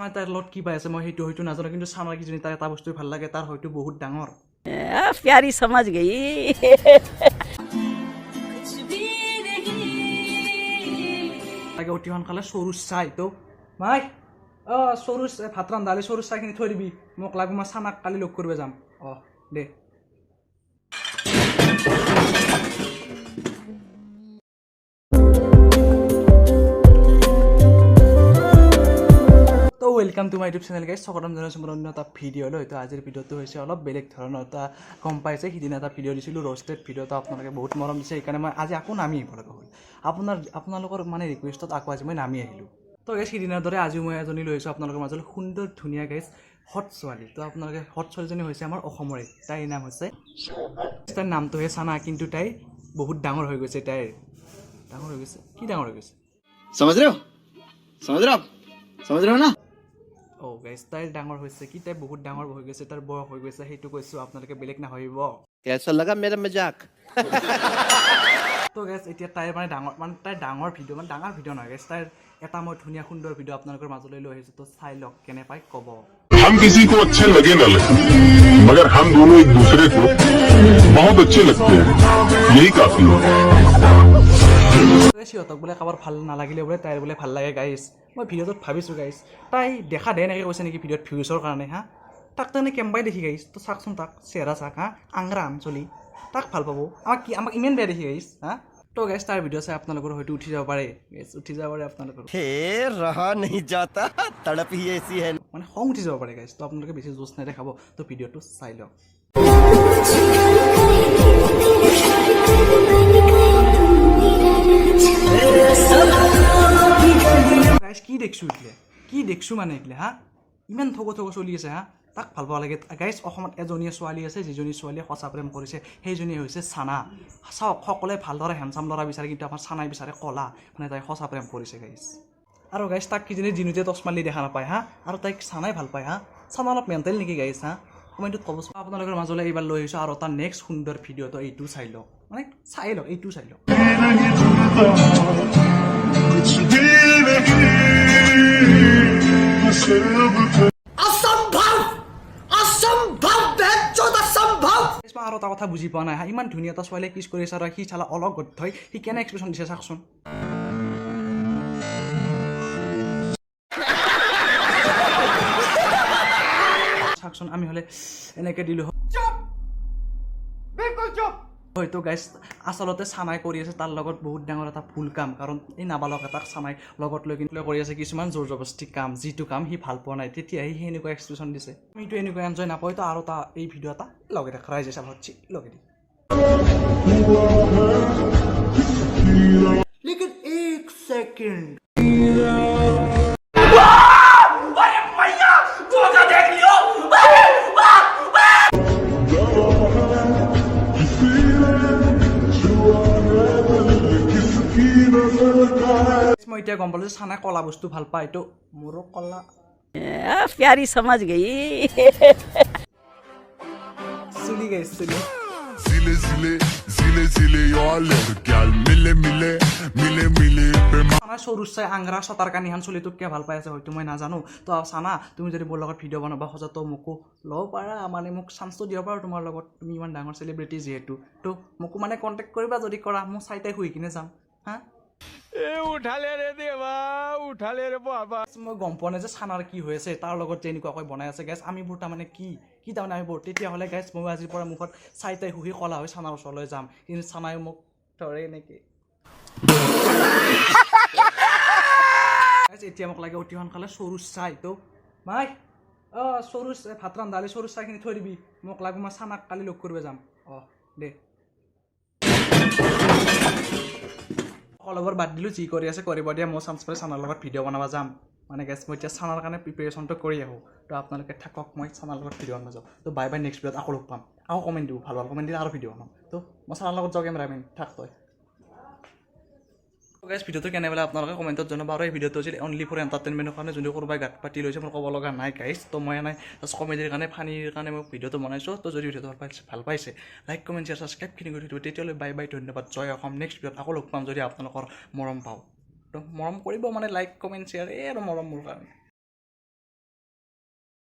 চানা তাইৰ লগত কি পাই আছে মই সেইটো হয়তো নাজানো কিন্তু চানাৰ কিজনী তাৰ এটা বস্তু ভাল লাগে তাৰ হয়তো বহুত ডাঙৰ प्यारी समझ गई লাগে অতি সোনকালে চৰুচ চাই তো মাই চৰুচ ভাত ৰান্ধালে চৰুচ চাইখিনি থৈ দিবি মোক লাগো মই চানাক কালি লগ কৰিব যাম দে তো welcome to my YouTube channel guys স্বাগতম জনাইছোঁ মোৰ অন্য এটা ভিডিঅ' লৈ তো আজিৰ ভিডিঅ'টো হৈছে অলপ বেলেগ ধৰণৰ এটা গম পাইছে সিদিনা এটা ভিডিঅ' দিছিলোঁ ৰ'ষ্টেড ভিডিঅ'টো আপোনালোকে বহুত মৰম দিছে সেইকাৰণে মই আজি আকৌ নামি আহিব লগা হ'ল আপোনালোকৰ মানে ৰিকুৱেষ্টত আকৌ আজি মই নামি আহিলোঁ তো গাইজ সিদিনাৰ দৰে আজিও মই এজনী লৈ আহিছোঁ আপোনালোকৰ মাজলৈ সুন্দৰ ধুনীয়া গাইজ হট ছোৱালী তো আপোনালোকে হট ছোৱালীজনী হৈছে আমাৰ অসমৰে তাইৰ নাম হৈছে তাইৰ নামটোহে চানা কিন্তু তাই বহুত ডাঙৰ হৈ গৈছে তাইৰ ডাঙৰ হৈ গৈছে কি ডাঙৰ হৈ গৈছে समझ रहे हो ना গাইজ তাইৰ ডাঙৰ হৈছে কি তাই বহুত ডাঙৰ হৈ গৈছে তাৰ বয়স হৈ গৈছে সেইটো কৈছোঁ আপোনালোকে বেলেগ নাভাবিব कैसा लगा मेरा मजाक তো গাইজ এতিয়া তাইৰ তাইৰ ডাঙৰ ভিডিঅ' ডাঙৰ ভিডিঅ' নহয় গাইজ তাইৰ এটা মই ধুনীয়া সুন্দৰ ভিডিঅ' আপোনালোকৰ মাজলৈ লৈ আহিছোঁ তো চাই লওক কেনে পাই ক'ব हम किसी को अच्छे लगे न लगे मगर हम दोनों एक दूसरे को बहुत अच्छे लगते हैं यही काफी है সিহঁতক বোলে কাৰোবাৰ ভাল নালাগিলে বোলে তাইৰ বোলে ভাল লাগে গাইজ মই ভিডিঅ'টোত ভাবিছোঁ গাইজ তাই দেখা দে এনেকৈ কৈছে নেকি ভিডিঅ'ত ভিউজৰ কাৰণে হা তাক তেনে কেম্বাই দেখি গাইজ তো চাওকচোন তাক চেহেৰা চাক হা আংৰাম চলি তাক ভাল পাব আমাক ইমান বেয়া দেখি গাইজ হা তো গাইজ তাৰ ভিডিঅ' চাই আপোনালোকৰ হয়তো উঠি যাব পাৰে আপোনালোকৰ रहा नहीं जाता तड़प ही ऐसी है মানে খং উঠি যাব পাৰে গাইজ তো আপোনালোকে বেছি জোচ নেদেখাব তো ভিডিঅ'টো চাই লওক গাইজ কি দেখছোঁ মানে এইগিলে হা ইমান থগ চলি আছে হা তাক ভাল পাব লাগে গাইজ অসমত এজনীয়ে ছোৱালী আছে যিজনী ছোৱালীয়ে সঁচা প্ৰেম কৰিছে সেইজনী হৈছে চানা চাওক সকলোৱে ভালদৰে হেণ্ডচাম ল'ৰা বিচাৰে কিন্তু আমাৰ চানাই বিচাৰে কলা মানে তাই সঁচা প্ৰেম কৰিছে গাইজ আৰু গাইজ তাক কিজনী জিনুতে টচ মাৰি দেখা নাপায় হা আৰু তাইক চানাই ভাল পায় হা চানা অলপ মেণ্টেল নেকি গাইজ হা কমেণ্টত ক'বচোন আপোনালোকৰ মাজলৈ এইবাৰ লৈ আহিছোঁ আৰু এটা নেক্সট সুন্দৰ ভিডিঅ'টো এইটো চাই লওক এইটো চাই লওক মই আৰু এটা কথা বুজি পোৱা নাই হা ইমান ধুনীয়া এটা ছোৱালীয়ে কিছ কৰি আছে আৰু সি চালা অলপ গদ্ধ হয় সি কেনে এক্সপ্ৰেশ্যন দিছে চাওকচোন আমি হ'লে এনেকৈ দিলোঁ হয়তো গাইজ আচলতে চানাই কৰি আছে তাৰ লগত বহুত ডাঙৰ এটা ভুল কাম কাৰণ এই নাবালক এটাক চানাই লগত লৈ কিন্তু কৰি আছে কিছুমান জোৰ জবস্তি কাম যিটো কাম সি ভাল পোৱা নাই তেতিয়াহে সি এনেকুৱা এক্সপ্ৰেশ্যন দিছে আমিতো এনেকুৱা এনজয় নাপাওঁ তো আৰু এটা এই ভিডিঅ' এটা লগে দেখা ৰাইজে চাব হচ্ছে লগে দি লেকিন এক সেকেন্ড মই এতিয়া গম পালোঁ যে চানাই কলা বস্তু ভাল পায় এইটো মোৰো কলা प्यारी समझ गई চুলি গাইজ চুলি zile zile zile zile yoler gal mile mile mile mile চানা সৰু চাই আংৰা চতাৰ কানিহান চলি তোক কিয় ভাল পাই আছে হয়তো মই নাজানো তো চানা তুমি যদি মোৰ লগত ভিডিঅ' বনাবা খোজা তো মোকো ল'ব পাৰা মানে মোক চান্সটো দিব পাৰা তোমাৰ লগত তুমি ইমান ডাঙৰ চেলিব্ৰিটি যিহেতু তো মোকো মানে কণ্টেক্ট কৰিবা যদি কৰা মই চাই তাই শুই কিনে যাম হা মই গম পোৱা নাই যে চানাৰ কি হৈ আছে তাৰ লগত যে এনেকুৱাকৈ বনাই আছে গেছ আমিবোৰ তাৰমানে কি তাৰমানে আমিবোৰ তেতিয়াহ'লে গেছ মই আজিৰ পৰা মুখত চাই তাই শুহি কলা হৈ চানাৰ ওচৰলৈ যাম কিন্তু চানাই মোক ধৰে নেকি এতিয়া মোক লাগে অতি সোনকালে চৰুচ চাই তো মাই চৰুচ ভাত ৰান্ধালে চৰুচ চাইখিনি থৈ দিবি মোক লাগো মই চানাক কালি লগ কৰিব যাম দে অলপৰ বাদ দিলোঁ যি কৰি আছে কৰিব দিয়া মই চান্স পালে চানাৰ লগত ভিডিঅ' বনাব যাম মানে গেছ মই এতিয়া চানাৰ কাৰণে প্ৰিপেৰেশ্যনটো কৰি আহোঁ তো আপোনালোকে থাকক মই চানাৰ লগত ভিডিঅ' বনাব যাওঁ তো বাই নেক্সট ভিডিঅ'ত আকৌ লগ পাম আকৌ কমেণ্ট দিওঁ ভাল কমেণ্ট দিলে আৰু ভিডিঅ' বনাম তো মই চানাৰ লগত যাওঁ কেমেৰামেন থাক তই গাইজ ভিডিঅ'টো কেনে পালে আপোনালোকে কমেণ্টত জনাব আৰু এই ভিডিঅ'টো যদি অনলি ফৰ এণ্টাৰটেইনমেণ্টৰ কাৰণে যোনটো কোনোবাই গাত পাতি লৈছে মোৰ ক'ব লগা নাই গাইজ তো মই নাই জাষ্ট কমেডিৰ কাৰণে ফানীৰ কাৰণে মই ভিডিঅ'টো বনাইছোঁ তো যদি ভিডিঅ'টো ভাল পাইছে লাইক কমেণ্ট শ্বেয়াৰ ছাবস্ক্ৰাইবখিনি কৰি থৈ তেতিয়ালৈ বাই বাই ধন্যবাদ জয় অসম নেক্সট ভিডিঅ'ত আকৌ লগ পাম যদি আপোনালোকৰ মৰম পাওঁ তো মৰম কৰিব মানে লাইক কমেণ্ট শ্বেয়াৰ আৰু মৰম মোৰ কাৰণে